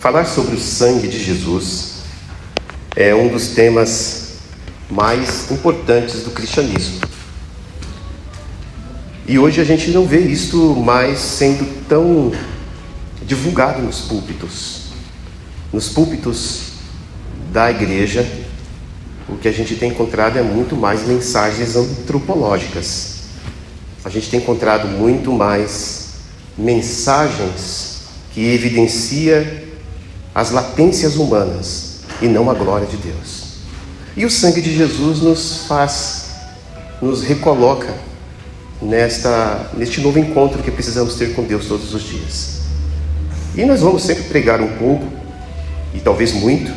Falar sobre o sangue de Jesus é um dos temas mais importantes do cristianismo. E hoje a gente não vê isto mais sendo tão divulgado nos púlpitos. Nos púlpitos da igreja, o que a gente tem encontrado é muito mais mensagens antropológicas. A gente tem encontrado muito mais mensagens que evidenciam as latências humanas e não a glória de Deus. E o sangue de Jesus nos recoloca neste novo encontro que precisamos ter com Deus todos os dias. E nós vamos sempre pregar um pouco, e talvez muito,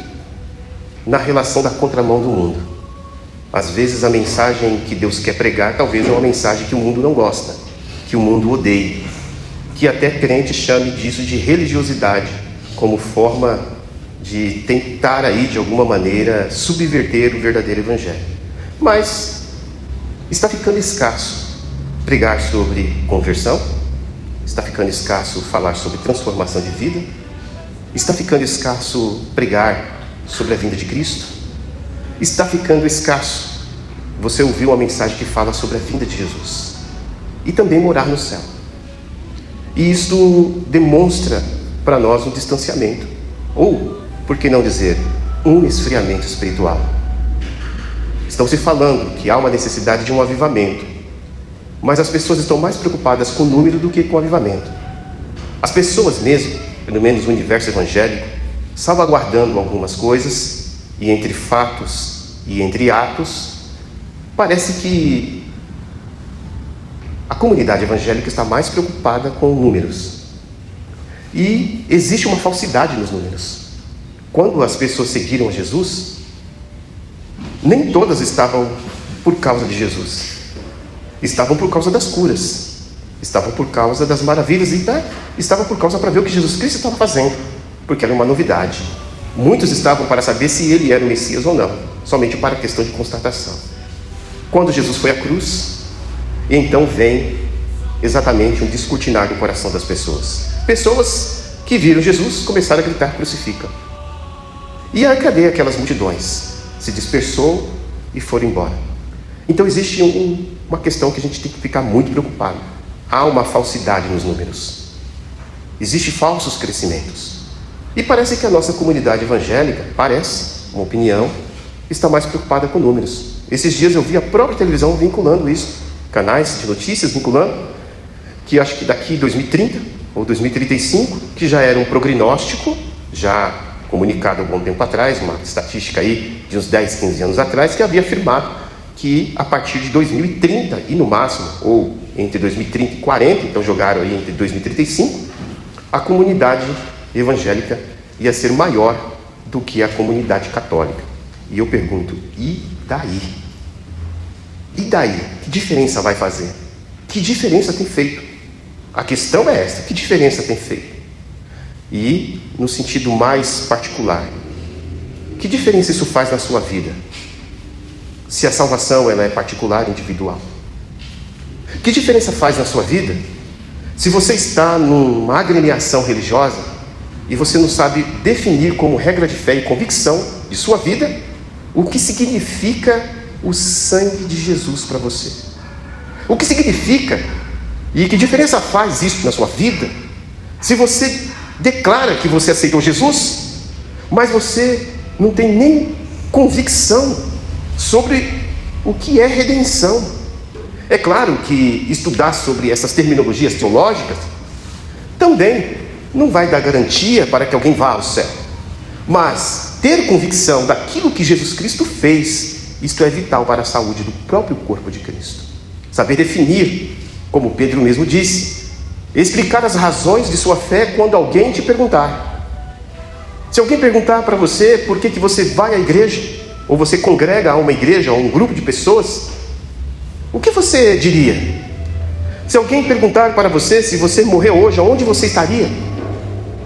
na relação da contramão do mundo. Às vezes a mensagem que Deus quer pregar talvez é uma mensagem que o mundo não gosta, que o mundo odeia, que até crente chame disso de religiosidade, como forma de tentar aí de alguma maneira subverter o verdadeiro evangelho. Mas está ficando escasso pregar sobre conversão, está ficando escasso falar sobre transformação de vida, está ficando escasso pregar sobre a vinda de Cristo, está ficando escasso você ouvir uma mensagem que fala sobre a vinda de Jesus e também morar no céu. E isto demonstra para nós um distanciamento, ou, por que não dizer, um esfriamento espiritual. Estão se falando que há uma necessidade de um avivamento, mas as pessoas estão mais preocupadas com o número do que com o avivamento. As pessoas mesmo, pelo menos o universo evangélico, salvaguardando algumas coisas, e entre fatos e entre atos, parece que a comunidade evangélica está mais preocupada com números. E existe uma falsidade nos números. Quando as pessoas seguiram a Jesus, nem todas estavam por causa de Jesus. Estavam por causa das curas, estavam por causa das maravilhas e estavam por causa para ver o que Jesus Cristo estava fazendo, porque era uma novidade. Muitos estavam para saber se ele era o Messias ou não, somente para a questão de constatação. Quando Jesus foi à cruz, então vem exatamente um descortinar do coração das pessoas. Pessoas que viram Jesus começaram a gritar: crucifica. E aí, cadê aquelas multidões? Se dispersou e foram embora. Então existe uma questão que a gente tem que ficar muito preocupado. Há uma falsidade nos números. Existem falsos crescimentos. E parece que a nossa comunidade evangélica, uma opinião, está mais preocupada com números. Esses dias eu vi a própria televisão vinculando isso. Canais de notícias vinculando, que acho que daqui 2030 ou 2035, que já era um prognóstico, já comunicado há algum tempo atrás, uma estatística aí de uns 10, 15 anos atrás, que havia afirmado que a partir de 2030, e no máximo, ou entre 2030 e 40, então jogaram aí entre 2035, a comunidade evangélica ia ser maior do que a comunidade católica. E eu pergunto, e daí? E daí? Que diferença vai fazer? Que diferença tem feito? A questão é esta: que diferença tem feito? E, no sentido mais particular, que diferença isso faz na sua vida? Se a salvação ela é particular, individual. Que diferença faz na sua vida se você está numa agremiação religiosa e você não sabe definir como regra de fé e convicção de sua vida o que significa o sangue de Jesus para você? O que significa e que diferença faz isso na sua vida se você declara que você aceitou Jesus, mas você não tem nem convicção sobre o que é redenção? É claro que estudar sobre essas terminologias teológicas também não vai dar garantia para que alguém vá ao céu, mas ter convicção daquilo que Jesus Cristo fez, isto é vital para a saúde do próprio corpo de Cristo. Saber definir, como Pedro mesmo disse, explicar as razões de sua fé quando alguém te perguntar. Se alguém perguntar para você por que você vai à igreja, ou você congrega a uma igreja, a um grupo de pessoas, o que você diria? Se alguém perguntar para você se você morreu hoje, aonde você estaria?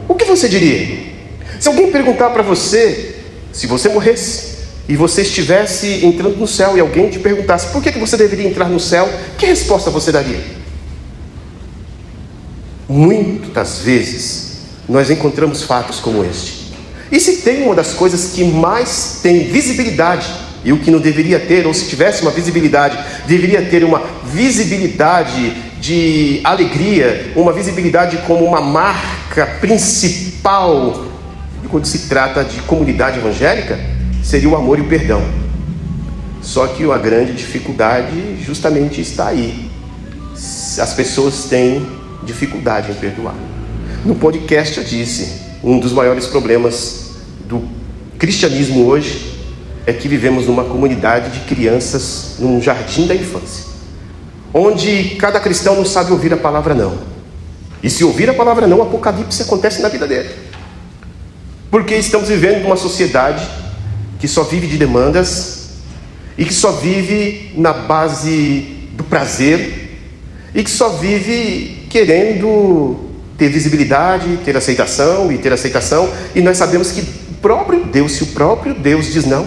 O que você diria? Se alguém perguntar para você, se você morresse e você estivesse entrando no céu e alguém te perguntasse por que você deveria entrar no céu, que resposta você daria? Muitas vezes nós encontramos fatos como este. E se tem uma das coisas que mais tem visibilidade, e o que não deveria ter, ou se tivesse uma visibilidade, deveria ter uma visibilidade de alegria, uma visibilidade como uma marca principal quando se trata de comunidade evangélica, seria o amor e o perdão. Só que a grande dificuldade justamente está aí. As pessoas têm dificuldade em perdoar. No podcast eu disse, um dos maiores problemas do cristianismo hoje é que vivemos numa comunidade de crianças, num jardim da infância, onde cada cristão não sabe ouvir a palavra não. E se ouvir a palavra não, o apocalipse acontece na vida dele. Porque estamos vivendo numa sociedade que só vive de demandas e que só vive na base do prazer e que só vive querendo ter visibilidade, ter aceitação, e nós sabemos que o próprio Deus, se o próprio Deus diz não,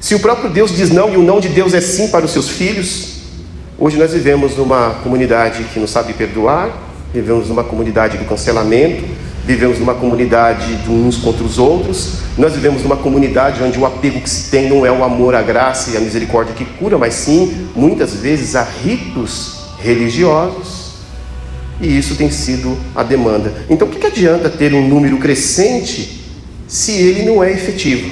se o próprio Deus diz não e o não de Deus é sim para os seus filhos, hoje nós vivemos numa comunidade que não sabe perdoar, vivemos numa comunidade do cancelamento, vivemos numa comunidade de uns contra os outros, nós vivemos numa comunidade onde o apego que se tem não é o amor, a graça e a misericórdia que cura, mas sim, muitas vezes, a ritos religiosos. E isso tem sido a demanda. Então, o que adianta ter um número crescente se ele não é efetivo?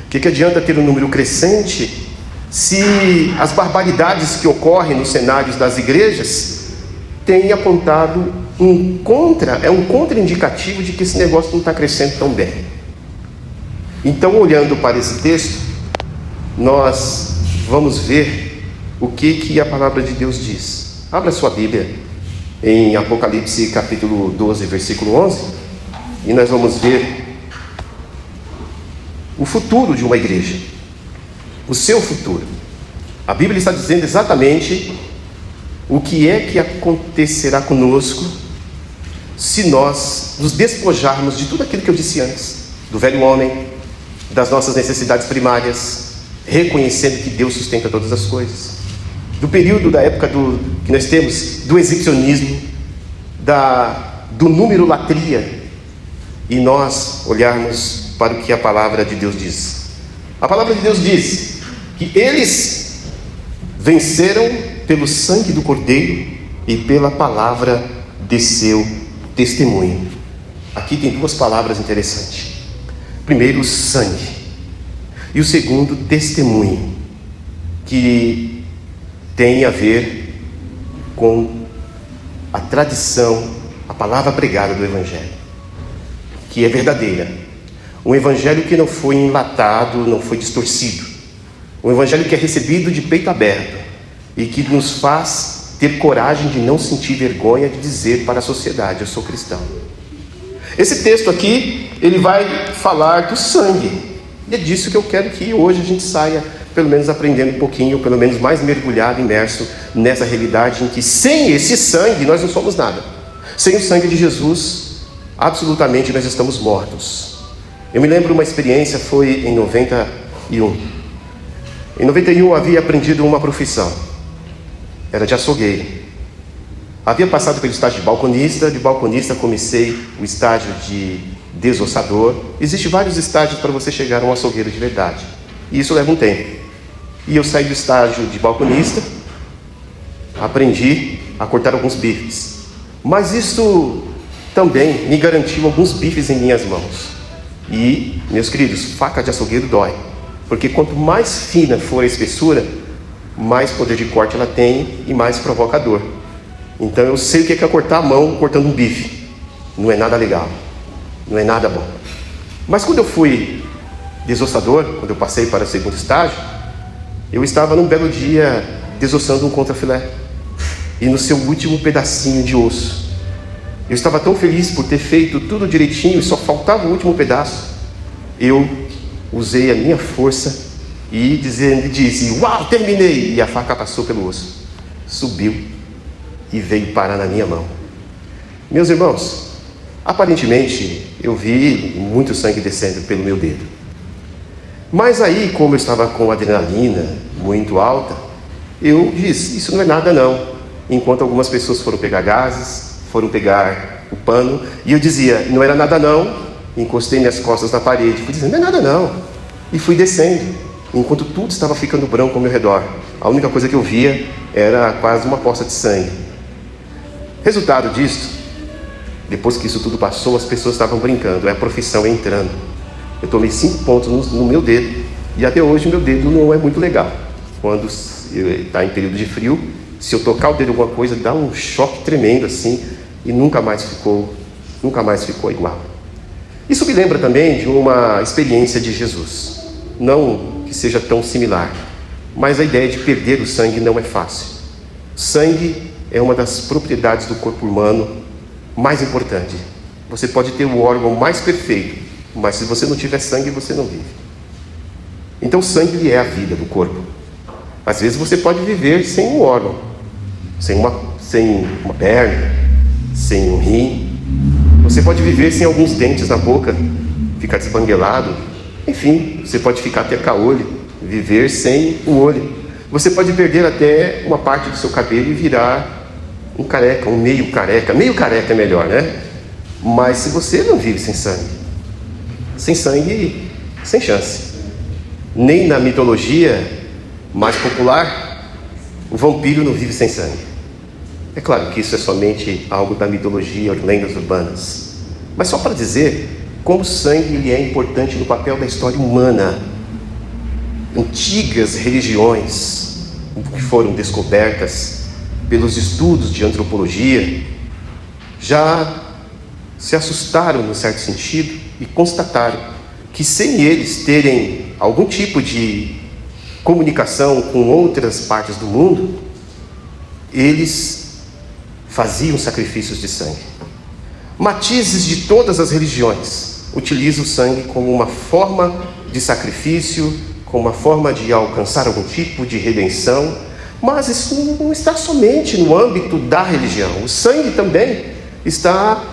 O que adianta ter um número crescente se as barbaridades que ocorrem nos cenários das igrejas têm apontado um contraindicativo de que esse negócio não está crescendo tão bem? Então, olhando para esse texto, nós vamos ver o que a palavra de Deus diz. Abra sua Bíblia em Apocalipse capítulo 12, versículo 11, e nós vamos ver o futuro de uma igreja, o seu futuro. A Bíblia está dizendo exatamente o que é que acontecerá conosco se nós nos despojarmos de tudo aquilo que eu disse antes, do velho homem, das nossas necessidades primárias, reconhecendo que Deus sustenta todas as coisas, do período da época que nós temos, do exibicionismo, do numerolatria, e nós olharmos para o que a palavra de Deus diz. A palavra de Deus diz que eles venceram pelo sangue do Cordeiro e pela palavra de seu testemunho. Aqui tem duas palavras interessantes. Primeiro, sangue, e o segundo, testemunho, que tem a ver com a tradição, a palavra pregada do Evangelho, que é verdadeira. Um Evangelho que não foi enlatado, não foi distorcido. Um Evangelho que é recebido de peito aberto e que nos faz ter coragem de não sentir vergonha de dizer para a sociedade: eu sou cristão. Esse texto aqui, ele vai falar do sangue. E é disso que eu quero que hoje a gente saia, pelo menos aprendendo um pouquinho, pelo menos mais mergulhado, imerso nessa realidade em que sem esse sangue nós não somos nada. Sem o sangue de Jesus, absolutamente nós estamos mortos. Eu me lembro uma experiência, foi em 91. Em 91 eu havia aprendido uma profissão, era de açougueiro. Havia passado pelo estágio de balconista comecei o estágio de desossador. Existem vários estágios para você chegar a um açougueiro de verdade, e isso leva um tempo. E eu saí do estágio de balconista, aprendi a cortar alguns bifes, mas isso também me garantiu alguns bifes em minhas mãos. E, meus queridos, faca de açougueiro dói, porque quanto mais fina for a espessura, mais poder de corte ela tem e mais provoca dor. Então eu sei o que é cortar a mão cortando um bife. Não é nada legal, não é nada bom. Mas quando eu fui desossador, quando eu passei para o segundo estágio, eu estava num belo dia desossando um contrafilé, e no seu último pedacinho de osso, eu estava tão feliz por ter feito tudo direitinho e só faltava o último pedaço. Eu usei a minha força e disse: uau, terminei! E a faca passou pelo osso, subiu e veio parar na minha mão. Meus irmãos, aparentemente eu vi muito sangue descendo pelo meu dedo. Mas aí, como eu estava com adrenalina muito alta, eu disse: isso não é nada não. Enquanto algumas pessoas foram pegar gases, foram pegar o pano, e eu dizia, não era nada não, encostei minhas costas na parede, fui dizendo, não é nada não, e fui descendo, enquanto tudo estava ficando branco ao meu redor. A única coisa que eu via era quase uma poça de sangue. Resultado disso, depois que isso tudo passou, as pessoas estavam brincando, é a profissão entrando. Eu tomei 5 pontos no meu dedo, e até hoje o meu dedo não é muito legal. Quando está em período de frio, se eu tocar o dedo em alguma coisa, dá um choque tremendo assim, e nunca mais ficou igual. Isso me lembra também de uma experiência de Jesus. Não que seja tão similar, mas a ideia de perder o sangue não é fácil. Sangue é uma das propriedades do corpo humano mais importante. Você pode ter o órgão mais perfeito, mas se você não tiver sangue, você não vive. Então o sangue é a vida do corpo. Às vezes você pode viver sem um órgão, sem uma perna, sem um rim. Você pode viver sem alguns dentes na boca, ficar desbanguelado. Enfim, você pode ficar até caolho, viver sem o olho. Você pode perder até uma parte do seu cabelo e virar um careca, um meio careca. Meio careca é melhor, né? Mas se você não vive sem sangue, sem chance. Nem na mitologia mais popular, o vampiro não vive sem sangue. É claro que isso é somente algo da mitologia, lendas urbanas. Mas só para dizer como o sangue ele é importante no papel da história humana. Antigas religiões que foram descobertas pelos estudos de antropologia já se assustaram, num certo sentido, e constataram que sem eles terem algum tipo de comunicação com outras partes do mundo, eles faziam sacrifícios de sangue. Matizes de todas as religiões utilizam o sangue como uma forma de sacrifício, como uma forma de alcançar algum tipo de redenção, mas isso não está somente no âmbito da religião. O sangue também está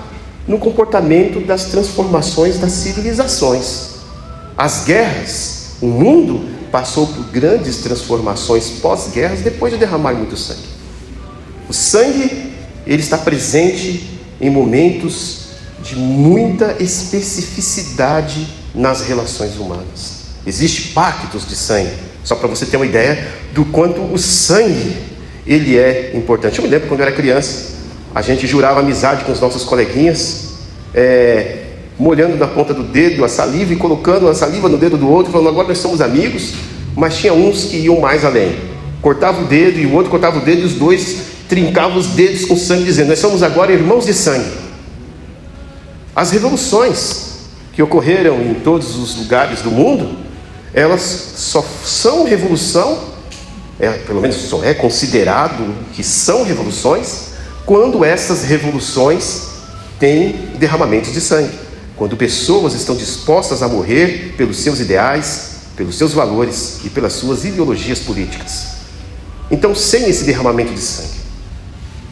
no comportamento das transformações das civilizações. As guerras, o mundo passou por grandes transformações pós-guerras depois de derramar muito sangue. O sangue, ele está presente em momentos de muita especificidade nas relações humanas. Existem pactos de sangue, só para você ter uma ideia do quanto o sangue ele é importante. Eu me lembro quando eu era criança, a gente jurava amizade com os nossos coleguinhas, molhando na ponta do dedo a saliva e colocando a saliva no dedo do outro, falando, agora nós somos amigos. Mas tinha uns que iam mais além, cortava o dedo e o outro cortava o dedo, e os dois trincavam os dedos com sangue, dizendo, nós somos agora irmãos de sangue. As revoluções que ocorreram em todos os lugares do mundo, elas só são revolução, pelo menos só é considerado que são revoluções, quando essas revoluções têm derramamentos de sangue, quando pessoas estão dispostas a morrer pelos seus ideais, pelos seus valores e pelas suas ideologias políticas. Então, sem esse derramamento de sangue,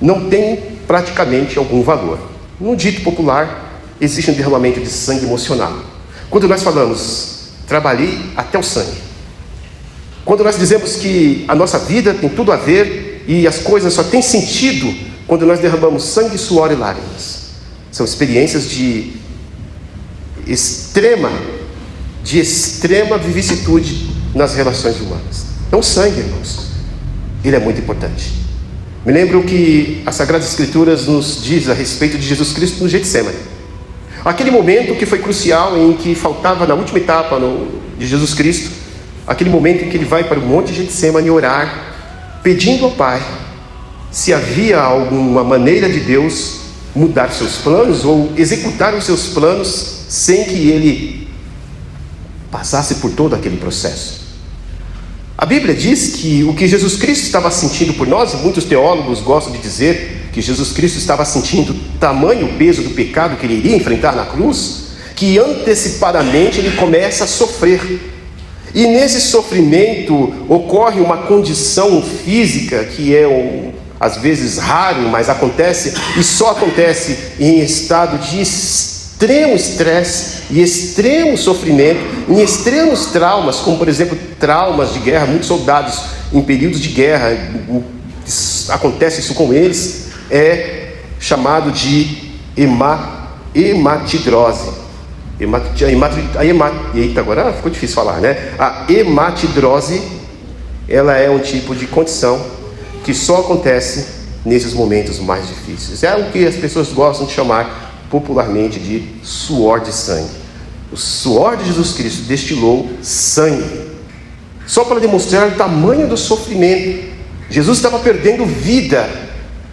não tem praticamente algum valor. No dito popular, existe um derramamento de sangue emocional. Quando nós falamos, trabalhei até o sangue. Quando nós dizemos que a nossa vida tem tudo a ver e as coisas só têm sentido quando nós derramamos sangue, suor e lágrimas. São experiências de extrema vicissitude nas relações humanas. Então o sangue, irmãos, ele é muito importante. Me lembro que as Sagradas Escrituras nos diz a respeito de Jesus Cristo no Getsemane. Aquele momento que foi crucial, em que faltava na última etapa de Jesus Cristo, aquele momento em que ele vai para o Monte Getsemane orar, pedindo ao Pai se havia alguma maneira de Deus mudar seus planos ou executar os seus planos sem que ele passasse por todo aquele processo. A Bíblia diz que o que Jesus Cristo estava sentindo por nós, e muitos teólogos gostam de dizer que Jesus Cristo estava sentindo tamanho peso do pecado que ele iria enfrentar na cruz, que antecipadamente ele começa a sofrer. E nesse sofrimento ocorre uma condição física que é às vezes raro, mas acontece, e só acontece em estado de extremo estresse e extremo sofrimento, em extremos traumas, como por exemplo traumas de guerra. Muitos soldados em períodos de guerra, acontece isso com eles, chamado de hematidrose. Eita, agora ficou difícil falar, né? A hematidrose, ela é um tipo de condição que só acontece nesses momentos mais difíceis. É o que as pessoas gostam de chamar popularmente de suor de sangue. O suor de Jesus Cristo destilou sangue, só para demonstrar o tamanho do sofrimento. Jesus estava perdendo vida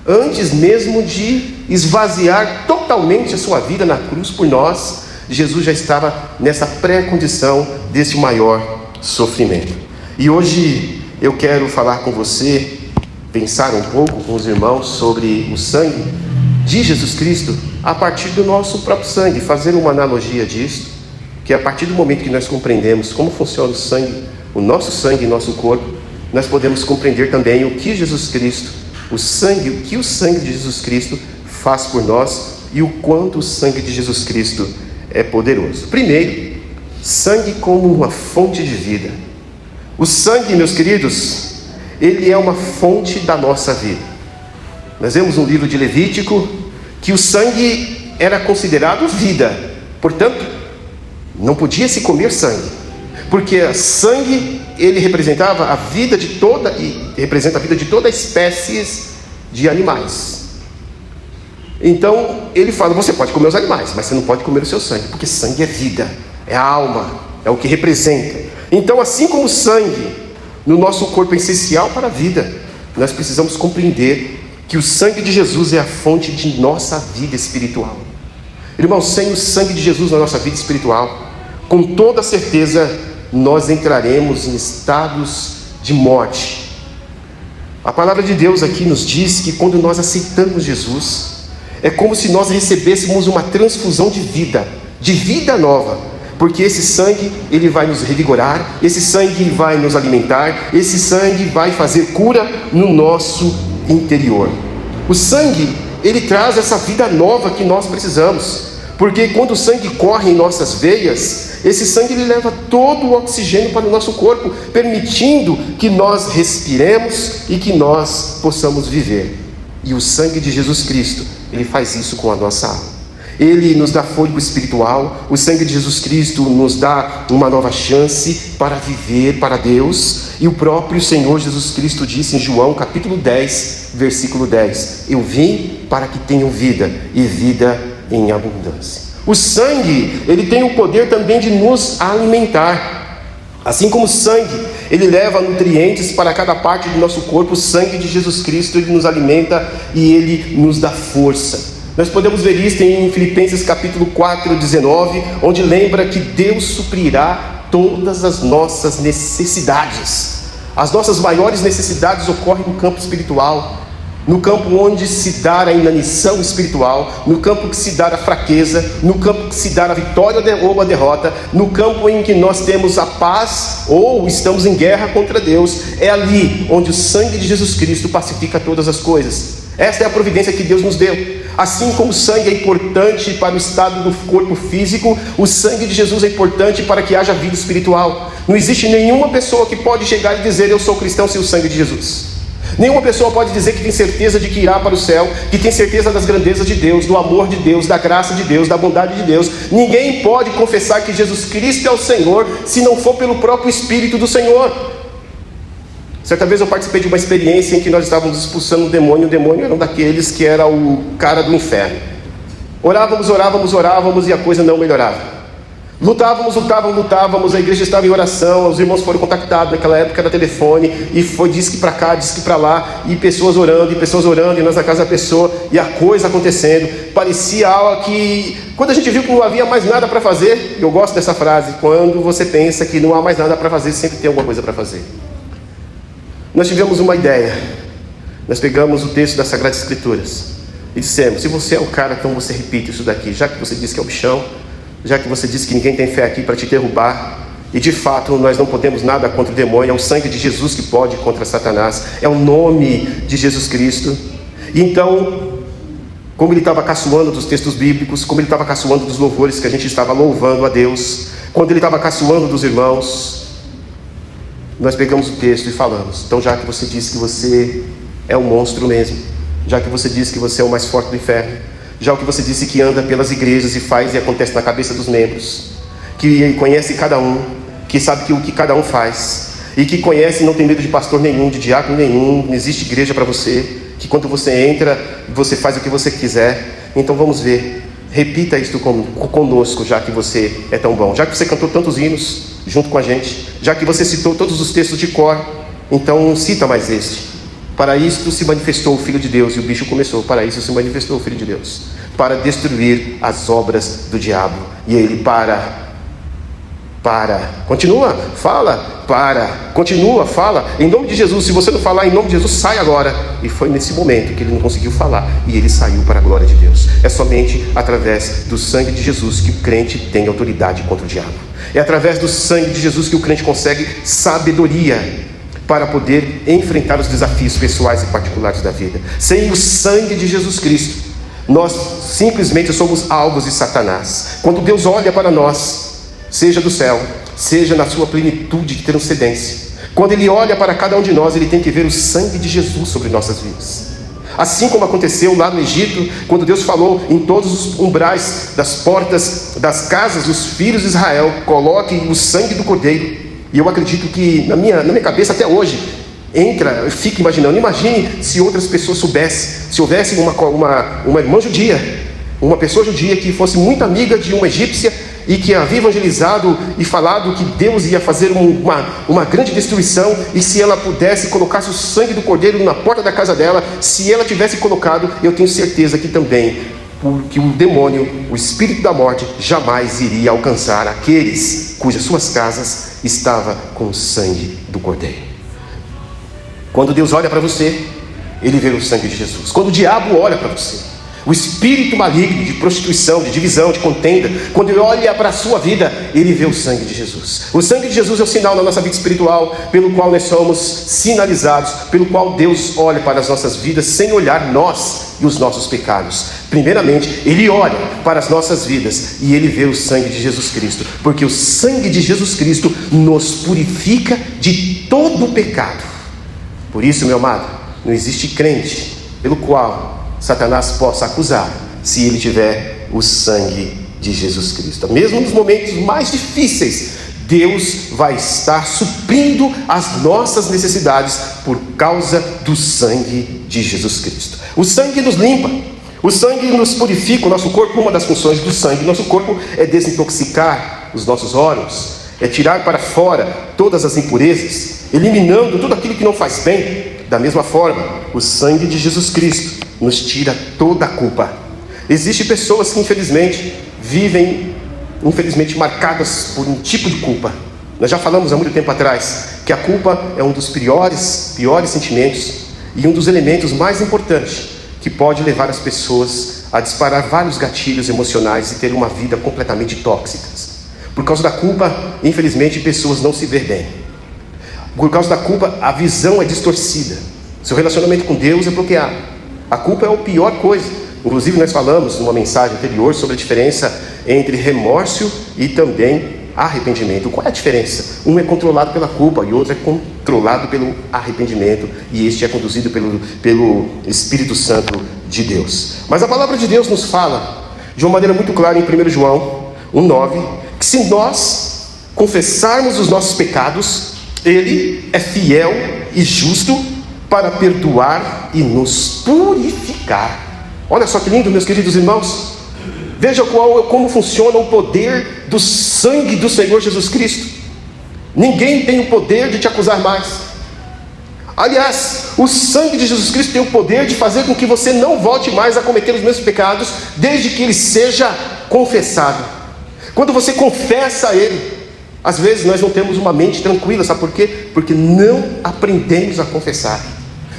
antes mesmo de esvaziar totalmente a sua vida na cruz por nós. Jesus já estava nessa pré-condição desse maior sofrimento. E hoje eu quero falar com você, pensar um pouco com os irmãos sobre o sangue de Jesus Cristo a partir do nosso próprio sangue, fazer uma analogia disso, que a partir do momento que nós compreendemos como funciona o sangue, o nosso sangue e nosso corpo, nós podemos compreender também o que Jesus Cristo, o que o sangue de Jesus Cristo faz por nós e o quanto o sangue de Jesus Cristo é poderoso. Primeiro, sangue como uma fonte de vida. O sangue, meus queridos, ele é uma fonte da nossa vida. Nós vemos no livro de Levítico que o sangue era considerado vida, portanto, não podia se comer sangue, porque sangue, ele representava a vida de toda, e representa a vida de toda espécie de animais. Então, ele fala, você pode comer os animais, mas você não pode comer o seu sangue, porque sangue é vida, é a alma, é o que representa. Então, assim como o sangue no nosso corpo é essencial para a vida, nós precisamos compreender que o sangue de Jesus é a fonte de nossa vida espiritual. Irmãos, sem o sangue de Jesus na nossa vida espiritual, com toda certeza nós entraremos em estados de morte. A palavra de Deus aqui nos diz que quando nós aceitamos Jesus, é como se nós recebêssemos uma transfusão de vida nova, porque esse sangue, ele vai nos revigorar, esse sangue vai nos alimentar, esse sangue vai fazer cura no nosso interior. O sangue, ele traz essa vida nova que nós precisamos, porque quando o sangue corre em nossas veias, esse sangue ele leva todo o oxigênio para o nosso corpo, permitindo que nós respiremos e que nós possamos viver. E o sangue de Jesus Cristo, ele faz isso com a nossa alma. Ele nos dá fôlego espiritual. O sangue de Jesus Cristo nos dá uma nova chance para viver para Deus. E o próprio Senhor Jesus Cristo disse em João capítulo 10, versículo 10: eu vim para que tenham vida, e vida em abundância. O sangue, ele tem o poder também de nos alimentar. Assim como o sangue, ele leva nutrientes para cada parte do nosso corpo, o sangue de Jesus Cristo, ele nos alimenta e ele nos dá força. Nós podemos ver isso em Filipenses capítulo 4, 19, onde lembra que Deus suprirá todas as nossas necessidades. As nossas maiores necessidades ocorrem no campo espiritual, no campo onde se dá a inanição espiritual, no campo que se dá a fraqueza, no campo que se dá a vitória ou a derrota, no campo em que nós temos a paz ou estamos em guerra contra Deus. É ali onde o sangue de Jesus Cristo pacifica todas as coisas. Esta é a providência que Deus nos deu. Assim como o sangue é importante para o estado do corpo físico, o sangue de Jesus é importante para que haja vida espiritual. Não existe nenhuma pessoa que pode chegar e dizer eu sou cristão sem o sangue de Jesus. Nenhuma pessoa pode dizer que tem certeza de que irá para o céu, que tem certeza das grandezas de Deus, do amor de Deus, da graça de Deus, da bondade de Deus. Ninguém pode confessar que Jesus Cristo é o Senhor se não for pelo próprio Espírito do Senhor. Certa vez eu participei de uma experiência em que nós estávamos expulsando um demônio. O demônio era um daqueles que era o cara do inferno. Orávamos e a coisa não melhorava. Lutávamos, a igreja estava em oração, os irmãos foram contactados, naquela época era telefone, e foi disque para cá, disque para lá, e pessoas orando, e nós na casa da pessoa, e a coisa acontecendo. Parecia algo que, quando a gente viu que não havia mais nada para fazer, eu gosto dessa frase, quando você pensa que não há mais nada para fazer, sempre tem alguma coisa para fazer. Nós tivemos uma ideia, nós pegamos o texto das Sagradas Escrituras, e dissemos, se você é o cara, então você repite isso daqui, já que você disse que é o bichão, já que você disse que ninguém tem fé aqui para te derrubar, e de fato nós não podemos nada contra o demônio, é o sangue de Jesus que pode contra Satanás, é o nome de Jesus Cristo. E então, como ele estava caçoando dos textos bíblicos, como ele estava caçoando dos louvores que a gente estava louvando a Deus, quando ele estava caçoando dos irmãos, nós pegamos o texto e falamos, então já que você disse que você é um monstro mesmo, já que você diz que você é o mais forte do inferno, já que você disse que anda pelas igrejas e faz e acontece na cabeça dos membros, que conhece cada um, que sabe o que cada um faz, e que conhece e não tem medo de pastor nenhum, de diácono nenhum, não existe igreja para você, que quando você entra, você faz o que você quiser. Então vamos ver, repita isto conosco, já que você é tão bom, já que você cantou tantos hinos junto com a gente, já que você citou todos os textos de cor, então cita mais este. Para isto se manifestou o Filho de Deus, e o bicho começou, para isso se manifestou o Filho de Deus, para destruir as obras do diabo. E ele continua, fala, continua, fala, em nome de Jesus. Se você não falar em nome de Jesus, sai agora. E foi nesse momento que ele não conseguiu falar, e ele saiu para a glória de Deus. É somente através do sangue de Jesus que o crente tem autoridade contra o diabo. É através do sangue de Jesus que o crente consegue sabedoria para poder enfrentar os desafios pessoais e particulares da vida. Sem o sangue de Jesus Cristo, nós simplesmente somos alvos de Satanás. Quando Deus olha para nós, seja do céu, seja na sua plenitude de transcendência, quando Ele olha para cada um de nós, Ele tem que ver o sangue de Jesus sobre nossas vidas. Assim como aconteceu lá no Egito, quando Deus falou em todos os umbrais das portas das casas dos filhos de Israel, coloquem o sangue do Cordeiro. E eu acredito que na minha cabeça até hoje, eu fico imaginando, imagine se outras pessoas soubessem, se houvesse uma irmã judia, uma pessoa judia que fosse muito amiga de uma egípcia, e que havia evangelizado e falado que Deus ia fazer uma grande destruição, e se ela pudesse colocasse o sangue do Cordeiro na porta da casa dela, se ela tivesse colocado, eu tenho certeza que também, porque o demônio, o espírito da morte, jamais iria alcançar aqueles cujas suas casas estavam com o sangue do Cordeiro. Quando Deus olha para você, Ele vê o sangue de Jesus. Quando o diabo olha para você, o espírito maligno de prostituição, de divisão, de contenda, quando ele olha para a sua vida, ele vê o sangue de Jesus. O sangue de Jesus é o sinal na nossa vida espiritual, pelo qual nós somos sinalizados, pelo qual Deus olha para as nossas vidas, sem olhar nós e os nossos pecados. Primeiramente, Ele olha para as nossas vidas e Ele vê o sangue de Jesus Cristo, porque o sangue de Jesus Cristo nos purifica de todo o pecado. Por isso, meu amado, não existe crente pelo qual Satanás possa acusar, se ele tiver o sangue de Jesus Cristo. Mesmo nos momentos mais difíceis, Deus vai estar suprindo as nossas necessidades por causa do sangue de Jesus Cristo. O sangue nos limpa, o sangue nos purifica o nosso corpo. Uma das funções do sangue do nosso corpo é desintoxicar os nossos órgãos, é tirar para fora todas as impurezas, eliminando tudo aquilo que não faz bem. Da mesma forma, o sangue de Jesus Cristo nos tira toda a culpa. Existem pessoas que infelizmente vivem marcadas por um tipo de culpa. Nós já falamos há muito tempo atrás que a culpa é um dos piores sentimentos e um dos elementos mais importantes que pode levar as pessoas a disparar vários gatilhos emocionais e ter uma vida completamente tóxica. Por causa da culpa, infelizmente, pessoas não se veem bem. Por causa da culpa, a visão é distorcida. Seu relacionamento com Deus é bloqueado. A culpa é a pior coisa. Inclusive nós falamos numa mensagem anterior sobre a diferença entre remorso e também arrependimento. Qual é a diferença? Um é controlado pela culpa e o outro é controlado pelo arrependimento, e este é conduzido pelo Espírito Santo de Deus. Mas a palavra de Deus nos fala de uma maneira muito clara em 1 João 1,9, que se nós confessarmos os nossos pecados, Ele é fiel e justo para perdoar e nos purificar. Olha só que lindo, meus queridos irmãos. Veja como funciona o poder do sangue do Senhor Jesus Cristo. Ninguém tem o poder de te acusar mais. Aliás, o sangue de Jesus Cristo tem o poder de fazer com que você não volte mais a cometer os mesmos pecados, desde que ele seja confessado. Quando você confessa a Ele, às vezes nós não temos uma mente tranquila, sabe por quê? Porque não aprendemos a confessar.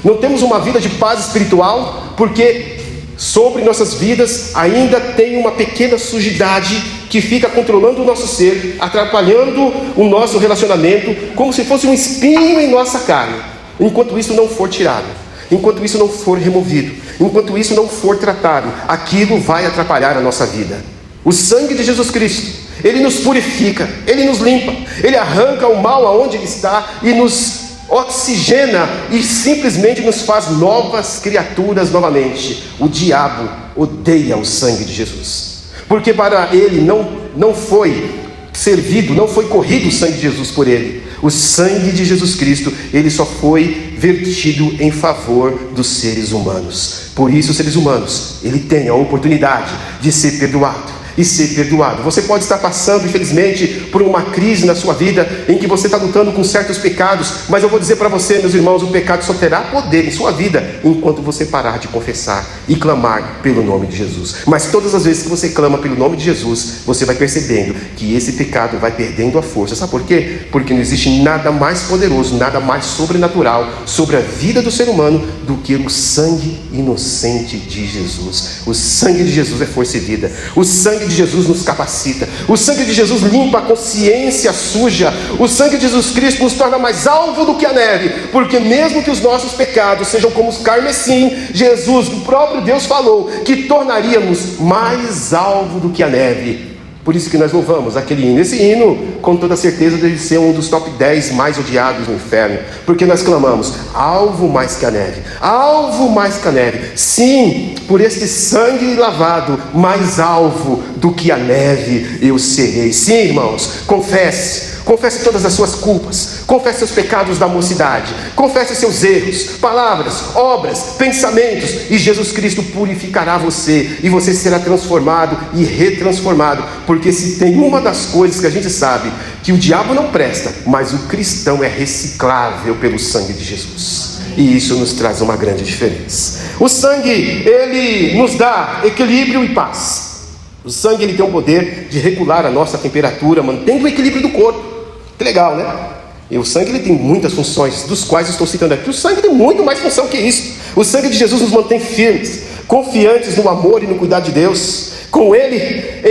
Não temos uma vida de paz espiritual, porque sobre nossas vidas ainda tem uma pequena sujidade que fica controlando o nosso ser, atrapalhando o nosso relacionamento, como se fosse um espinho em nossa carne. Enquanto isso não for tirado, enquanto isso não for removido, enquanto isso não for tratado, aquilo vai atrapalhar a nossa vida. O sangue de Jesus Cristo, Ele nos purifica, Ele nos limpa, Ele arranca o mal aonde Ele está e nos oxigena e simplesmente nos faz novas criaturas novamente. O diabo odeia o sangue de Jesus, porque para ele não foi servido, não foi corrido o sangue de Jesus por ele. O sangue de Jesus Cristo, ele só foi vertido em favor dos seres humanos. Por isso, os seres humanos, ele tem a oportunidade de ser perdoado e ser perdoado. Você pode estar passando, infelizmente, por uma crise na sua vida em que você está lutando com certos pecados, mas eu vou dizer para você, meus irmãos, o pecado só terá poder em sua vida enquanto você parar de confessar e clamar pelo nome de Jesus. Mas todas as vezes que você clama pelo nome de Jesus, você vai percebendo que esse pecado vai perdendo a força. Sabe por quê? Porque não existe nada mais poderoso, nada mais sobrenatural sobre a vida do ser humano do que o sangue inocente de Jesus. O sangue de Jesus é força e vida. O sangue de Jesus nos capacita. O sangue de Jesus limpa a consciência suja. O sangue de Jesus Cristo nos torna mais alvo do que a neve, porque mesmo que os nossos pecados sejam como os carmesim, Jesus, o próprio Deus, falou que tornaríamos mais alvo do que a neve. Por isso que nós louvamos aquele hino. Esse hino, com toda certeza, deve ser um dos top 10 mais odiados no inferno, porque nós clamamos: alvo mais que a neve, alvo mais que a neve. Sim, por este sangue lavado, mais alvo do que a neve eu serei. Sim, irmãos, confesse todas as suas culpas, confesse seus pecados da mocidade, confesse seus erros, palavras, obras, pensamentos, e Jesus Cristo purificará você, e você será transformado e retransformado. Porque se tem uma das coisas que a gente sabe, que o diabo não presta, mas o cristão é reciclável pelo sangue de Jesus, e isso nos traz uma grande diferença. O sangue, ele nos dá equilíbrio e paz. O sangue, ele tem o poder de regular a nossa temperatura, mantendo o equilíbrio do corpo. Que legal, né? E o sangue, ele tem muitas funções, dos quais estou citando aqui. O sangue tem muito mais função que isso. O sangue de Jesus nos mantém firmes, confiantes no amor e no cuidado de Deus. Com ele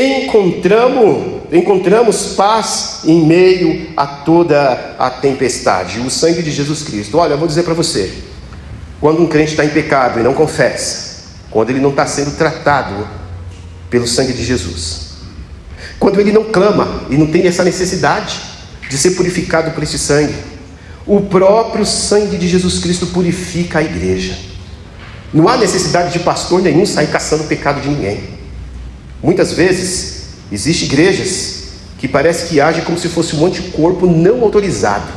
encontramos paz em meio a toda a tempestade. O sangue de Jesus Cristo. Olha, eu vou dizer para você, quando um crente está em pecado e não confessa, quando ele não está sendo tratado pelo sangue de Jesus, quando ele não clama e não tem essa necessidade de ser purificado por esse sangue, o próprio sangue de Jesus Cristo purifica a igreja. Não há necessidade de pastor nenhum sair caçando o pecado de ninguém. Muitas vezes existem igrejas que parece que agem como se fosse um anticorpo não autorizado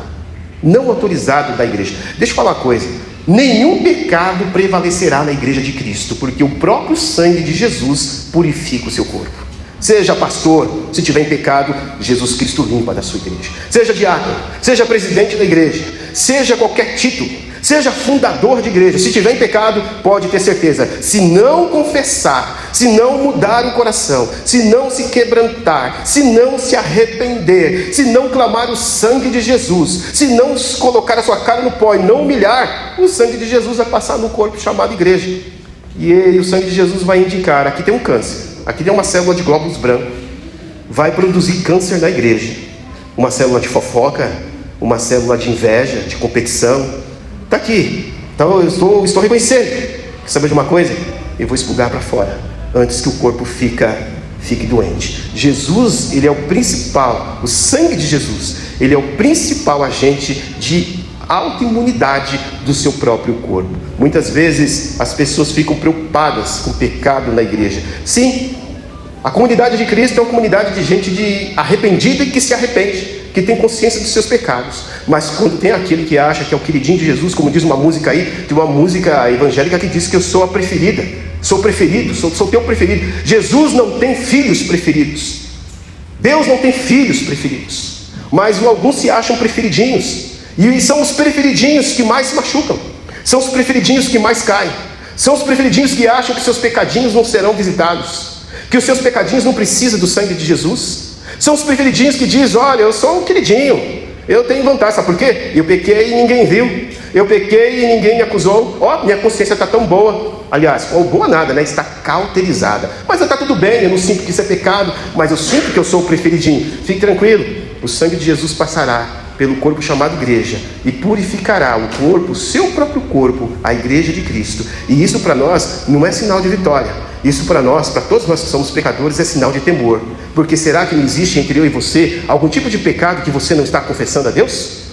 da igreja. Deixa eu falar uma coisa: nenhum pecado prevalecerá na igreja de Cristo, porque o próprio sangue de Jesus purifica o seu corpo. Seja pastor, se tiver em pecado, Jesus Cristo limpa da sua igreja. Seja diácono, seja presidente da igreja, seja qualquer título, seja fundador de igreja, se tiver em pecado, pode ter certeza, se não confessar, se não mudar o coração, se não se quebrantar, se não se arrepender, se não clamar o sangue de Jesus, se não colocar a sua cara no pó e não humilhar, o sangue de Jesus vai passar no corpo chamado igreja. E o sangue de Jesus vai indicar: aqui tem um câncer, aqui tem uma célula de glóbulos brancos, vai produzir câncer na igreja. Uma célula de fofoca, uma célula de inveja, de competição, está aqui. Então eu estou reconhecendo. Quer saber de uma coisa? Eu vou expurgar para fora, antes que o corpo fique doente. Jesus, ele é o principal, o sangue de Jesus, ele é o principal agente de autoimunidade do seu próprio corpo. Muitas vezes as pessoas ficam preocupadas com o pecado na igreja. Sim, a comunidade de Cristo é uma comunidade de gente arrependida e que se arrepende, que tem consciência dos seus pecados. Mas quando tem aquele que acha que é o queridinho de Jesus, como diz uma música aí, tem uma música evangélica que diz que eu sou a preferida, sou preferido, sou teu preferido. Jesus não tem filhos preferidos, Deus não tem filhos preferidos, mas alguns se acham preferidinhos, e são os preferidinhos que mais se machucam, são os preferidinhos que mais caem, são os preferidinhos que acham que seus pecadinhos não serão visitados, que os seus pecadinhos não precisam do sangue de Jesus. São os preferidinhos que dizem: olha, eu sou um queridinho, eu tenho vantagem. Sabe por quê? Eu pequei e ninguém viu, eu pequei e ninguém me acusou. Minha consciência está tão boa. Aliás, boa nada, né? Está cauterizada. Mas está tudo bem, eu não sinto que isso é pecado, mas eu sinto que eu sou o preferidinho. Fique tranquilo, o sangue de Jesus passará pelo corpo chamado igreja e purificará o corpo, o seu próprio corpo, a igreja de Cristo. E isso para nós não é sinal de vitória. Isso para nós, para todos nós que somos pecadores, é sinal de temor. Porque será que não existe entre eu e você algum tipo de pecado que você não está confessando a Deus?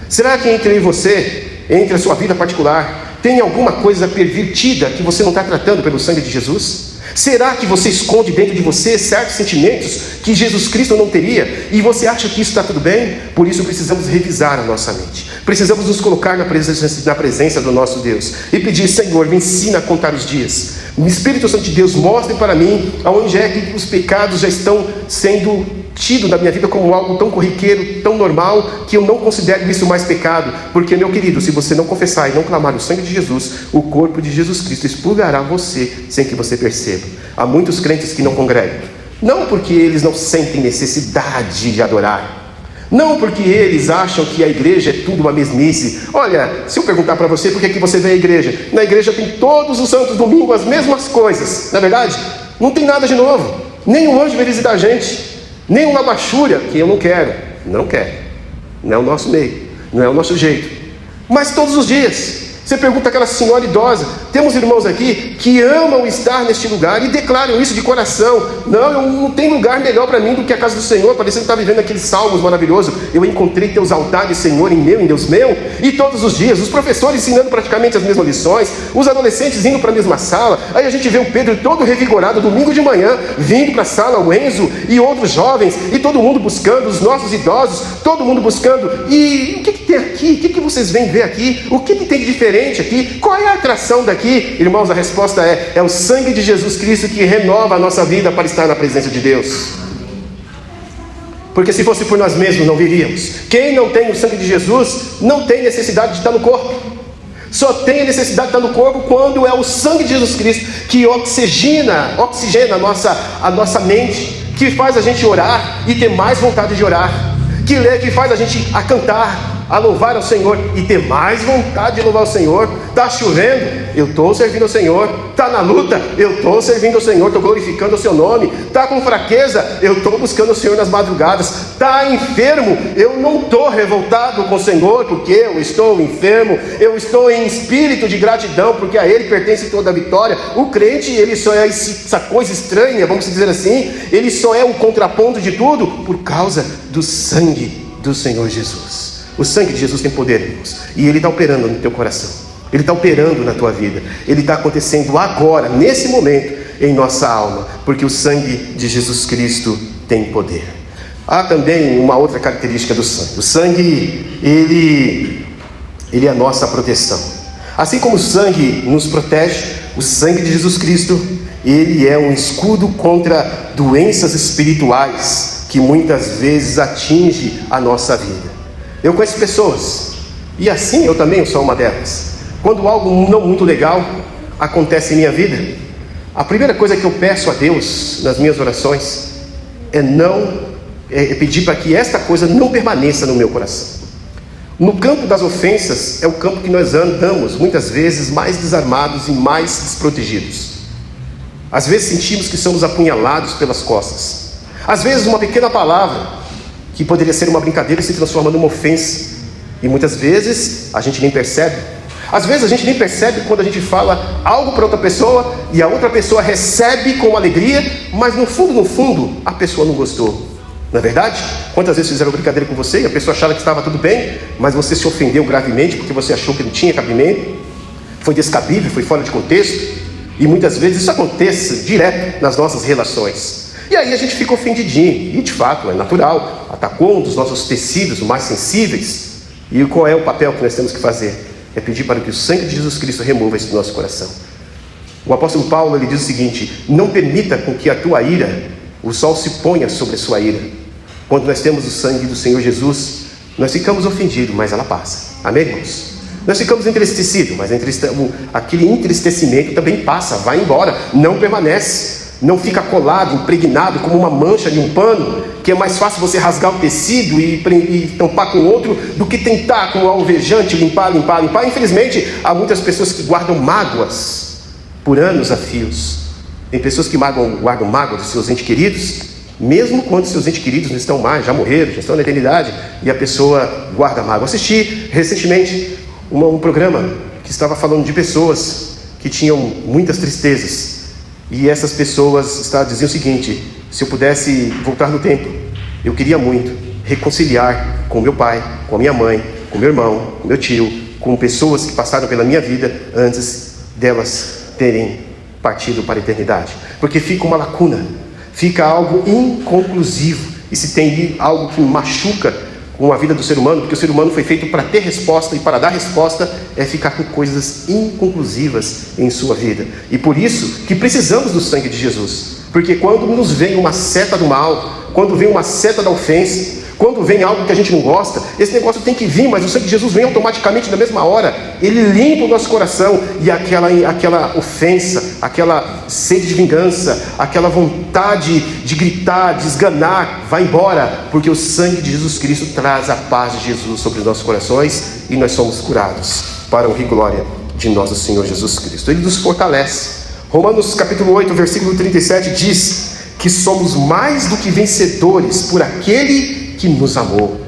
Será que entre eu e você, entre a sua vida particular, tem alguma coisa pervertida que você não está tratando pelo sangue de Jesus? Será que você esconde dentro de você certos sentimentos que Jesus Cristo não teria e você acha que isso está tudo bem? Por isso precisamos revisar a nossa mente. Precisamos nos colocar na presença do nosso Deus e pedir: Senhor, me ensina a contar os dias. O Espírito Santo de Deus, mostre para mim aonde é que os pecados já estão sendo tidos na minha vida como algo tão corriqueiro, tão normal, que eu não considero isso mais pecado. Porque, meu querido, se você não confessar e não clamar o sangue de Jesus, o corpo de Jesus Cristo expurgará você sem que você perceba. Há muitos crentes que não congregam, não porque eles não sentem necessidade de adorar, não porque eles acham que a igreja é tudo uma mesmice. Olha, se eu perguntar para você por que você vem à igreja, na igreja tem todos os santos domingos as mesmas coisas, na verdade, não tem nada de novo. Nenhum anjo vai visitar a gente, nem uma bachúria, que eu não quero, não é o nosso meio, não é o nosso jeito. Mas todos os dias, você pergunta àquela senhora idosa, temos irmãos aqui que amam estar neste lugar e declaram isso de coração: não tem lugar melhor para mim do que a casa do Senhor. Parecendo que está vivendo aqueles salmos maravilhosos: eu encontrei teus altares, Senhor, em Deus meu. E todos os dias, os professores ensinando praticamente as mesmas lições, os adolescentes indo para a mesma sala. Aí a gente vê o Pedro todo revigorado, domingo de manhã, vindo para a sala, o Enzo e outros jovens, e todo mundo buscando, os nossos idosos, todo mundo buscando. E o que tem aqui? O que vocês vêm ver aqui? O que tem de diferente aqui? Qual é a atração daqui? Irmãos, a resposta é o sangue de Jesus Cristo que renova a nossa vida para estar na presença de Deus. Porque se fosse por nós mesmos, não viríamos. Quem não tem o sangue de Jesus não tem necessidade de estar no corpo. Só tem a necessidade de estar no corpo quando é o sangue de Jesus Cristo que oxigena a nossa mente, que faz a gente orar e ter mais vontade de orar, que faz a gente a cantar, a louvar ao Senhor e ter mais vontade de louvar ao Senhor. Está chovendo, eu estou servindo ao Senhor. Está na luta, eu estou servindo ao Senhor, estou glorificando o seu nome. Está com fraqueza, eu estou buscando o Senhor nas madrugadas. Está enfermo, eu não estou revoltado com o Senhor porque eu estou enfermo. Eu estou em espírito de gratidão porque a Ele pertence toda a vitória. O crente, ele só é essa coisa estranha, vamos dizer assim, ele só é o contraponto de tudo por causa do sangue do Senhor Jesus. O sangue de Jesus tem poder, irmãos, e Ele está operando no teu coração, Ele está operando na tua vida, Ele está acontecendo agora, nesse momento, em nossa alma, porque o sangue de Jesus Cristo tem poder. Há também uma outra característica do sangue. O sangue, ele é a nossa proteção. Assim como o sangue nos protege, o sangue de Jesus Cristo, ele é um escudo contra doenças espirituais que muitas vezes atinge a nossa vida. Eu conheço pessoas, e assim eu também sou uma delas. Quando algo não muito legal acontece em minha vida, a primeira coisa que eu peço a Deus nas minhas orações é pedir para que esta coisa não permaneça no meu coração. No campo das ofensas é o campo que nós andamos muitas vezes mais desarmados e mais desprotegidos. Às vezes sentimos que somos apunhalados pelas costas. Às vezes uma pequena palavra que poderia ser uma brincadeira se transforma numa ofensa, e muitas vezes a gente nem percebe. Às vezes a gente nem percebe quando a gente fala algo para outra pessoa e a outra pessoa recebe com alegria, mas no fundo a pessoa não gostou. Não é verdade? Quantas vezes fizeram brincadeira com você e a pessoa achava que estava tudo bem, mas você se ofendeu gravemente porque você achou que não tinha cabimento, foi descabível, foi fora de contexto, e muitas vezes isso acontece direto nas nossas relações. E aí a gente fica ofendidinho, e de fato é natural, atacou um dos nossos tecidos mais sensíveis. E qual é o papel que nós temos que fazer? É pedir para que o sangue de Jesus Cristo remova isso do nosso coração. O apóstolo Paulo, ele diz o seguinte: não permita com que a tua ira, o sol se ponha sobre a sua ira. Quando nós temos o sangue do Senhor Jesus, nós ficamos ofendidos, mas ela passa. Amém, irmãos? Nós ficamos entristecidos, mas aquele entristecimento também passa, vai embora, não permanece. Não fica colado, impregnado como uma mancha de um pano, que é mais fácil você rasgar o tecido e tampar com outro do que tentar com o alvejante limpar. Infelizmente, há muitas pessoas que guardam mágoas por anos a fios. Tem pessoas que guardam mágoas dos seus entes queridos, mesmo quando seus entes queridos não estão mais, já morreram, já estão na eternidade, e a pessoa guarda mágoa. Assisti recentemente um programa que estava falando de pessoas que tinham muitas tristezas. E essas pessoas diziam o seguinte: se eu pudesse voltar no tempo, eu queria muito reconciliar com meu pai, com a minha mãe, com meu irmão, com meu tio, com pessoas que passaram pela minha vida antes delas terem partido para a eternidade. Porque fica uma lacuna, fica algo inconclusivo, e se tem algo que machuca com a vida do ser humano, porque o ser humano foi feito para ter resposta, e para dar resposta é ficar com coisas inconclusivas em sua vida. E por isso que precisamos do sangue de Jesus, porque quando nos vem uma seta do mal, quando vem uma seta da ofensa, quando vem algo que a gente não gosta, esse negócio tem que vir, mas o sangue de Jesus vem automaticamente na mesma hora. Ele limpa o nosso coração, e aquela ofensa, aquela sede de vingança, aquela vontade de gritar, de esganar, vai embora, porque o sangue de Jesus Cristo traz a paz de Jesus sobre os nossos corações, e nós somos curados para a honra e glória de nosso Senhor Jesus Cristo. Ele nos fortalece. Romanos capítulo 8, versículo 37 diz que somos mais do que vencedores por aquele que nos amou.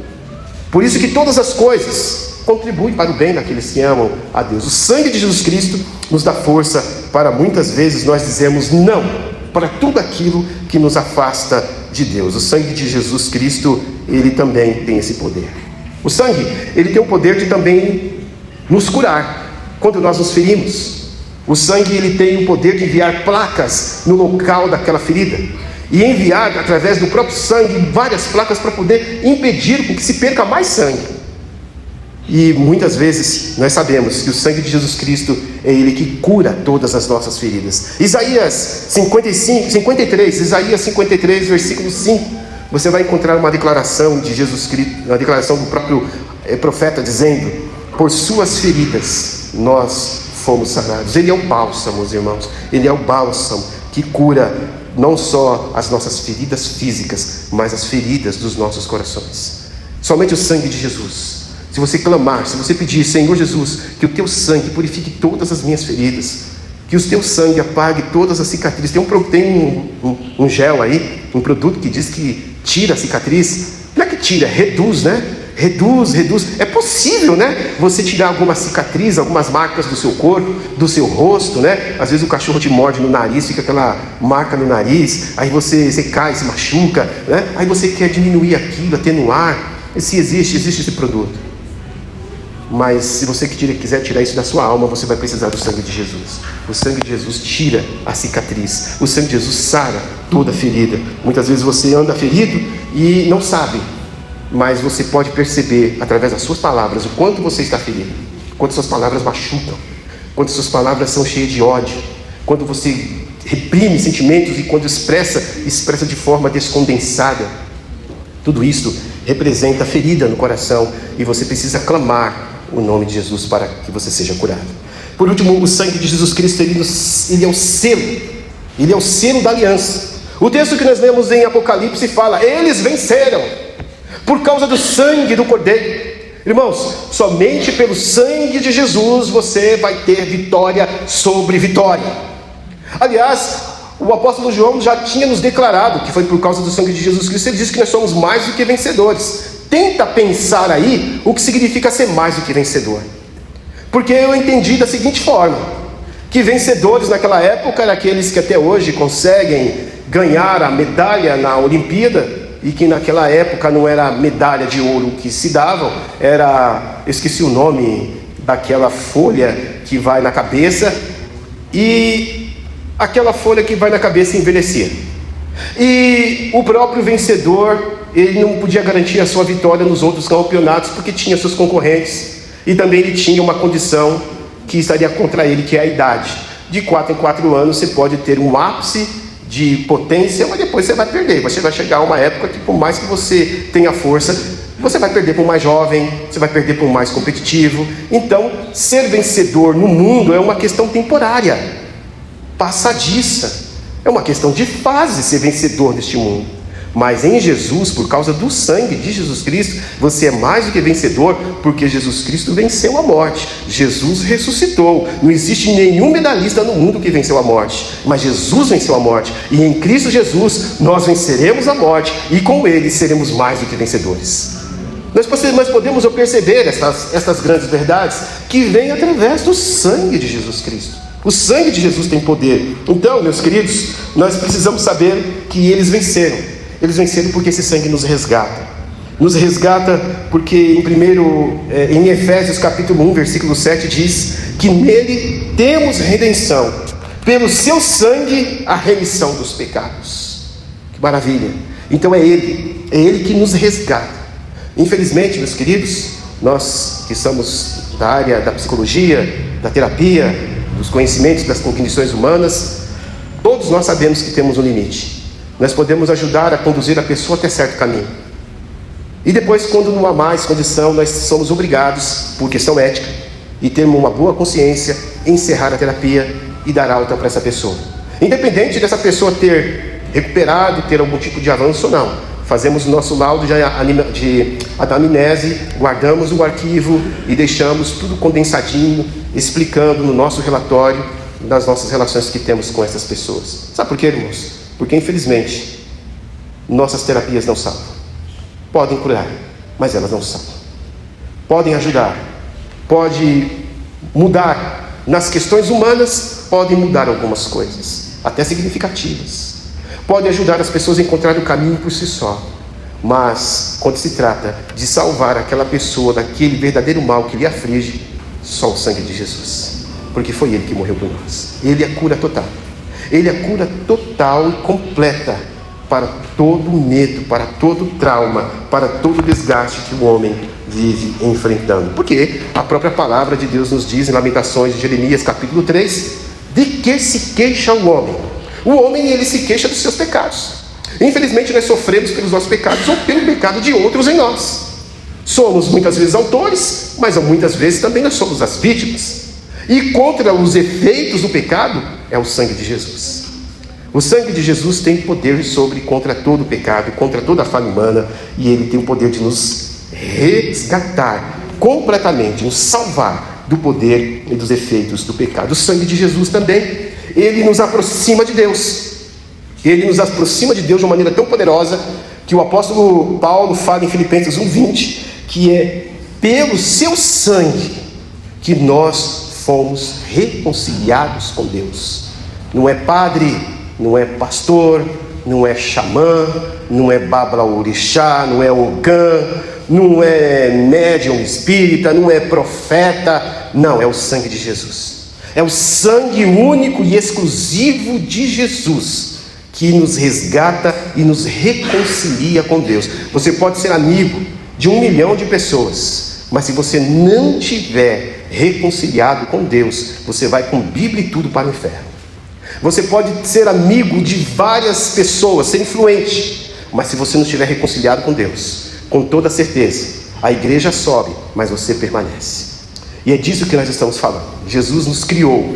Por isso que todas as coisas contribuem para o bem daqueles que amam a Deus. O sangue de Jesus Cristo nos dá força para muitas vezes nós dizermos não para tudo aquilo que nos afasta de Deus. O sangue de Jesus Cristo, ele também tem esse poder. O sangue, ele tem o poder de também nos curar quando nós nos ferimos. O sangue, ele tem o poder de enviar placas no local daquela ferida, e enviar através do próprio sangue várias placas para poder impedir que se perca mais sangue. E muitas vezes nós sabemos que o sangue de Jesus Cristo é Ele que cura todas as nossas feridas. Isaías 53, versículo 5, você vai encontrar uma declaração de Jesus Cristo, uma declaração do próprio profeta dizendo: por suas feridas nós fomos sarados. Ele é o bálsamo, meus irmãos, Ele é o bálsamo que cura não só as nossas feridas físicas, mas as feridas dos nossos corações. Somente o sangue de Jesus. Se você clamar, se você pedir: Senhor Jesus, que o teu sangue purifique todas as minhas feridas, que o teu sangue apague todas as cicatrizes. Tem um gel aí, um produto que diz que tira a cicatriz. Não é que tira, reduz, né? Reduz. É possível, né? Você tirar alguma cicatriz, algumas marcas do seu corpo, do seu rosto, né? Às vezes o cachorro te morde no nariz, fica aquela marca no nariz, aí você cai, se machuca, né? Aí você quer diminuir aquilo, atenuar. Se existe esse produto. Mas se você quiser tirar isso da sua alma, você vai precisar do sangue de Jesus. O sangue de Jesus tira a cicatriz. O sangue de Jesus sara toda ferida. Muitas vezes você anda ferido e não sabe, mas você pode perceber através das suas palavras o quanto você está ferido, quanto suas palavras machucam, quanto suas palavras são cheias de ódio, quando você reprime sentimentos e quando expressa de forma descondensada. Tudo isso representa ferida no coração, e você precisa clamar o nome de Jesus para que você seja curado. Por último, o sangue de Jesus Cristo, ele é o selo, ele é o selo da aliança. O texto que nós lemos em Apocalipse fala: eles venceram por causa do sangue do Cordeiro. Irmãos, somente pelo sangue de Jesus você vai ter vitória sobre vitória. Aliás, o apóstolo João já tinha nos declarado que foi por causa do sangue de Jesus Cristo. Ele disse que nós somos mais do que vencedores. Tenta pensar aí o que significa ser mais do que vencedor. Porque eu entendi da seguinte forma: que vencedores naquela época eram aqueles que até hoje conseguem ganhar a medalha na Olimpíada, e que naquela época não era medalha de ouro que se davam, era, eu esqueci o nome daquela folha que vai na cabeça, e aquela folha que vai na cabeça envelhecia. E o próprio vencedor, ele não podia garantir a sua vitória nos outros campeonatos, porque tinha seus concorrentes, e também ele tinha uma condição que estaria contra ele, que é a idade. De 4 em 4 anos você pode ter um ápice de potência, mas depois você vai perder. Você vai chegar a uma época que, por mais que você tenha força, você vai perder para um mais jovem, você vai perder para um mais competitivo. Então, ser vencedor no mundo é uma questão temporária, passadiça. É uma questão de fase ser vencedor neste mundo. Mas em Jesus, por causa do sangue de Jesus Cristo, você é mais do que vencedor, porque Jesus Cristo venceu a morte. Jesus ressuscitou. Não existe nenhum medalhista no mundo que venceu a morte, mas Jesus venceu a morte. E em Cristo Jesus nós venceremos a morte, e com Ele seremos mais do que vencedores. Nós podemos perceber estas grandes verdades que vêm através do sangue de Jesus Cristo. O sangue de Jesus tem poder. Então, meus queridos, nós precisamos saber que eles venceram. Eles venceram porque esse sangue nos resgata. nos resgata porque em Efésios capítulo 1, versículo 7 diz que nele temos redenção, pelo seu sangue a remissão dos pecados. Que maravilha! Então é Ele que nos resgata. Infelizmente, meus queridos, nós que somos da área da psicologia, da terapia, dos conhecimentos das cognições humanas, todos nós sabemos que temos um limite. Nós podemos ajudar a conduzir a pessoa até certo caminho. E depois, quando não há mais condição, nós somos obrigados, por questão ética, e termos uma boa consciência, encerrar a terapia e dar alta para essa pessoa. Independente dessa pessoa ter recuperado, ter algum tipo de avanço ou não, fazemos o nosso laudo de anamnese, guardamos o arquivo e deixamos tudo condensadinho, explicando no nosso relatório das nossas relações que temos com essas pessoas. Sabe por quê, irmãos? Porque infelizmente nossas terapias não salvam. Podem curar, mas elas não salvam. Podem ajudar, pode mudar nas questões humanas, podem mudar algumas coisas, até significativas. Pode ajudar as pessoas a encontrarem o caminho por si só. Mas quando se trata de salvar aquela pessoa daquele verdadeiro mal que lhe aflige, só o sangue de Jesus, porque foi Ele que morreu por nós. Ele é a cura total. Ele é a cura total e completa para todo medo, para todo trauma, para todo desgaste que o homem vive enfrentando. Porque a própria palavra de Deus nos diz em Lamentações de Jeremias capítulo 3, de que se queixa o homem? O homem, ele se queixa dos seus pecados. Infelizmente nós sofremos pelos nossos pecados ou pelo pecado de outros em nós. Somos muitas vezes autores, mas muitas vezes também nós somos as vítimas. E contra os efeitos do pecado é o sangue de Jesus. O sangue de Jesus tem poder contra todo o pecado, contra toda a falha humana, e Ele tem o poder de nos resgatar completamente, nos salvar do poder e dos efeitos do pecado. O sangue de Jesus também, Ele nos aproxima de Deus. Ele nos aproxima de Deus de uma maneira tão poderosa que o apóstolo Paulo fala em Filipenses 1:20, que é pelo seu sangue que nós fomos reconciliados com Deus. Não é padre, não é pastor, não é xamã, não é bablaorixá, não é ogã, não é médium espírita, não é profeta. Não, é o sangue de Jesus. É o sangue único e exclusivo de Jesus que nos resgata e nos reconcilia com Deus. Você pode ser amigo de 1 milhão de pessoas, mas se você não tiver reconciliado com Deus, você vai com Bíblia e tudo para o inferno. Você pode ser amigo de várias pessoas, ser influente, mas se você não estiver reconciliado com Deus, com toda certeza, a igreja sobe, mas você permanece. E é disso que nós estamos falando. Jesus nos criou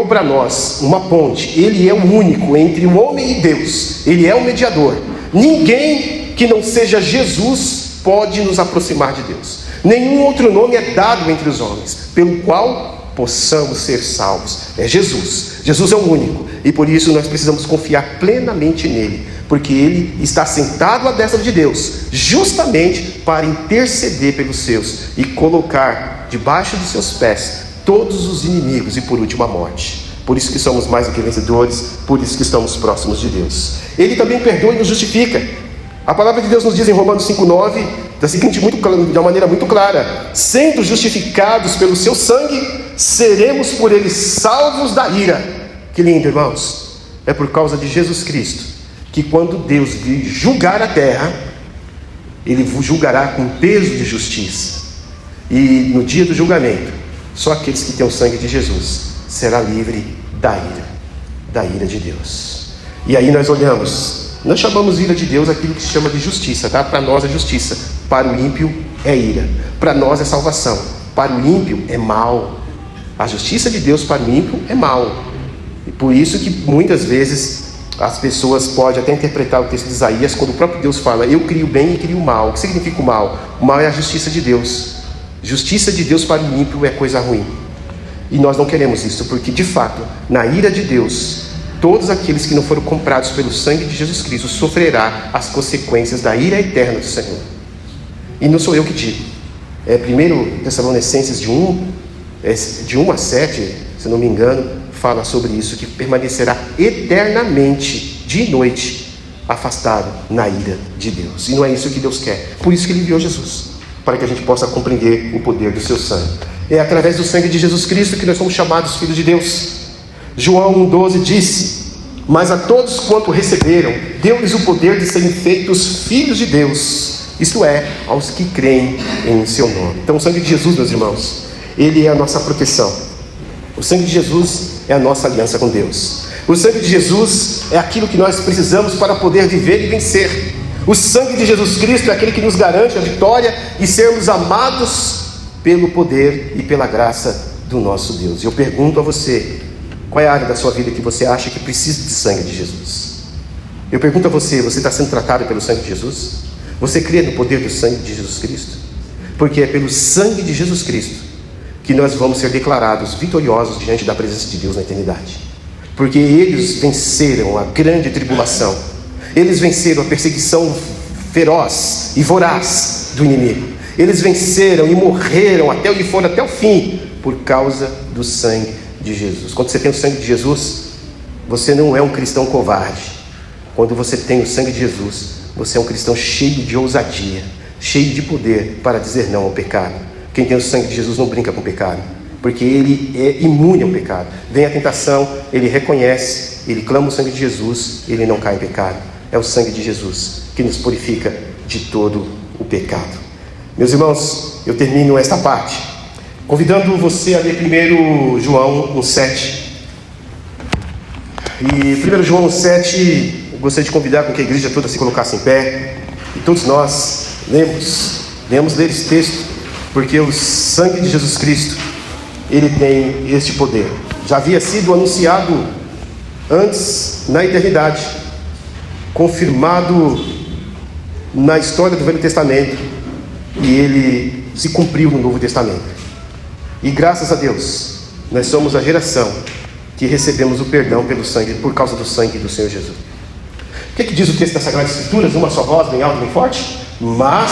para nós uma ponte. Ele é o único entre o homem e Deus. Ele é o mediador. Ninguém que não seja Jesus pode nos aproximar de Deus. Nenhum outro nome é dado entre os homens pelo qual possamos ser salvos. É Jesus. Jesus é o único, e por isso nós precisamos confiar plenamente nele, porque ele está sentado à destra de Deus, justamente para interceder pelos seus e colocar debaixo dos seus pés todos os inimigos e por último a morte. Por isso que somos mais do que vencedores, por isso que estamos próximos de Deus. Ele também perdoa e nos justifica. A palavra de Deus nos diz em Romanos 5:9, de uma maneira muito clara: sendo justificados pelo seu sangue, seremos por ele salvos da ira. Que lindo, irmãos! É por causa de Jesus Cristo que quando Deus vir julgar a terra, Ele julgará com peso de justiça. E no dia do julgamento, só aqueles que têm o sangue de Jesus será livre da ira de Deus. E aí nós olhamos, nós chamamos ira de Deus aquilo que se chama de justiça, tá? Para nós é justiça, para o ímpio é ira. Para nós é salvação, para o ímpio é mal. A justiça de Deus para o ímpio é mal. E por isso que muitas vezes as pessoas podem até interpretar o texto de Isaías, quando o próprio Deus fala: eu crio o bem e crio o mal. O que significa o mal? O mal é a justiça de Deus. Justiça de Deus para o ímpio é coisa ruim. E nós não queremos isso, porque de fato, na ira de Deus, todos aqueles que não foram comprados pelo sangue de Jesus Cristo sofrerá as consequências da ira eterna do Senhor. E não sou eu que digo. 1 Tessalonicenses de 1 a 7, se não me engano, fala sobre isso, que permanecerá eternamente, dia e noite, afastado na ira de Deus. E não é isso que Deus quer. Por isso que Ele enviou Jesus, para que a gente possa compreender o poder do seu sangue. É através do sangue de Jesus Cristo que nós somos chamados filhos de Deus. João 1,12 disse: mas a todos quanto receberam, deu-lhes o poder de serem feitos filhos de Deus, isto é, aos que creem em seu nome. Então o sangue de Jesus, meus irmãos, ele é a nossa proteção. O sangue de Jesus é a nossa aliança com Deus. O sangue de Jesus é aquilo que nós precisamos para poder viver e vencer. O sangue de Jesus Cristo é aquele que nos garante a vitória e sermos amados pelo poder e pela graça do nosso Deus. E eu pergunto a você, qual é a área da sua vida que você acha que precisa de sangue de Jesus? Eu pergunto a você, você está sendo tratado pelo sangue de Jesus? Você crê no poder do sangue de Jesus Cristo? Porque é pelo sangue de Jesus Cristo que nós vamos ser declarados vitoriosos diante da presença de Deus na eternidade. Porque eles venceram a grande tribulação. Eles venceram a perseguição feroz e voraz do inimigo. Eles venceram e morreram até o fim por causa do sangue de Jesus. Quando você tem o sangue de Jesus, você não é um cristão covarde. Quando você tem o sangue de Jesus, você é um cristão cheio de ousadia, cheio de poder para dizer não ao pecado. Quem tem o sangue de Jesus não brinca com o pecado, porque ele é imune ao pecado. Vem a tentação, ele reconhece, ele clama o sangue de Jesus, ele não cai em pecado. É o sangue de Jesus que nos purifica de todo o pecado. Meus irmãos, eu termino esta parte convidando você a ler 1 João 1,7. E 1 João 1,7, eu gostaria de convidar com que a igreja toda se colocasse em pé. E todos nós venhamos ler esse texto, porque o sangue de Jesus Cristo, ele tem este poder. Já havia sido anunciado antes na eternidade, confirmado na história do Velho Testamento, e ele se cumpriu no Novo Testamento. E graças a Deus, nós somos a geração que recebemos o perdão pelo sangue, por causa do sangue do Senhor Jesus. O que é que diz o texto das Sagradas Escrituras? Uma só voz, bem alto, bem forte. Mas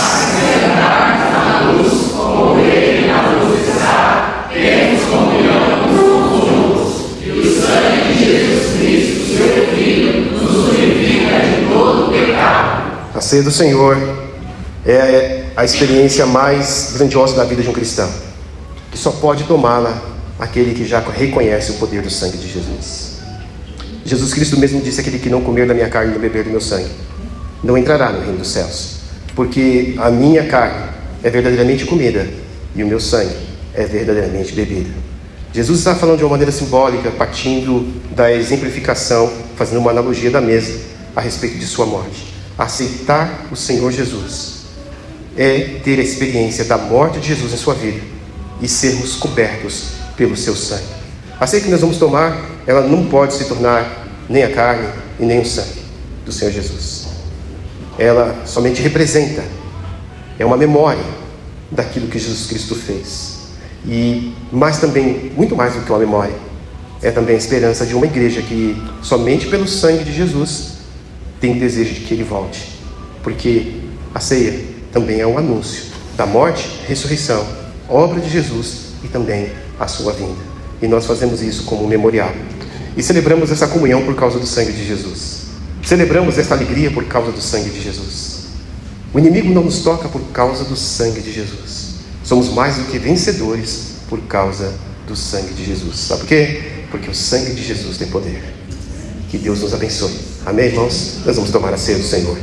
na luz, como ele na luz está, temos comunhão uns com os outros, e o sangue de Jesus Cristo, seu Filho, nos purifica de todo o pecado. A ceia do Senhor é a experiência mais grandiosa da vida de um cristão, que só pode tomá-la aquele que já reconhece o poder do sangue de Jesus. Jesus Cristo mesmo disse: aquele que não comer da minha carne e não beber do meu sangue não entrará no reino dos céus, porque a minha carne é verdadeiramente comida e o meu sangue é verdadeiramente bebida. Jesus está falando de uma maneira simbólica, partindo da exemplificação, fazendo uma analogia da mesa a respeito de sua morte. Aceitar o Senhor Jesus é ter a experiência da morte de Jesus em sua vida e sermos cobertos pelo seu sangue. A ceia que nós vamos tomar, ela não pode se tornar nem a carne e nem o sangue do Senhor Jesus. Ela somente representa, é uma memória daquilo que Jesus Cristo fez. E mais também, muito mais do que uma memória, é também a esperança de uma igreja que somente pelo sangue de Jesus tem desejo de que Ele volte. Porque a ceia também é um anúncio da morte, ressurreição, obra de Jesus e também a sua vinda. E nós fazemos isso como um memorial. E celebramos essa comunhão por causa do sangue de Jesus. Celebramos esta alegria por causa do sangue de Jesus. O inimigo não nos toca por causa do sangue de Jesus. Somos mais do que vencedores por causa do sangue de Jesus. Sabe por quê? Porque o sangue de Jesus tem poder. Que Deus nos abençoe. Amém, irmãos? Nós vamos tomar a ceia do Senhor.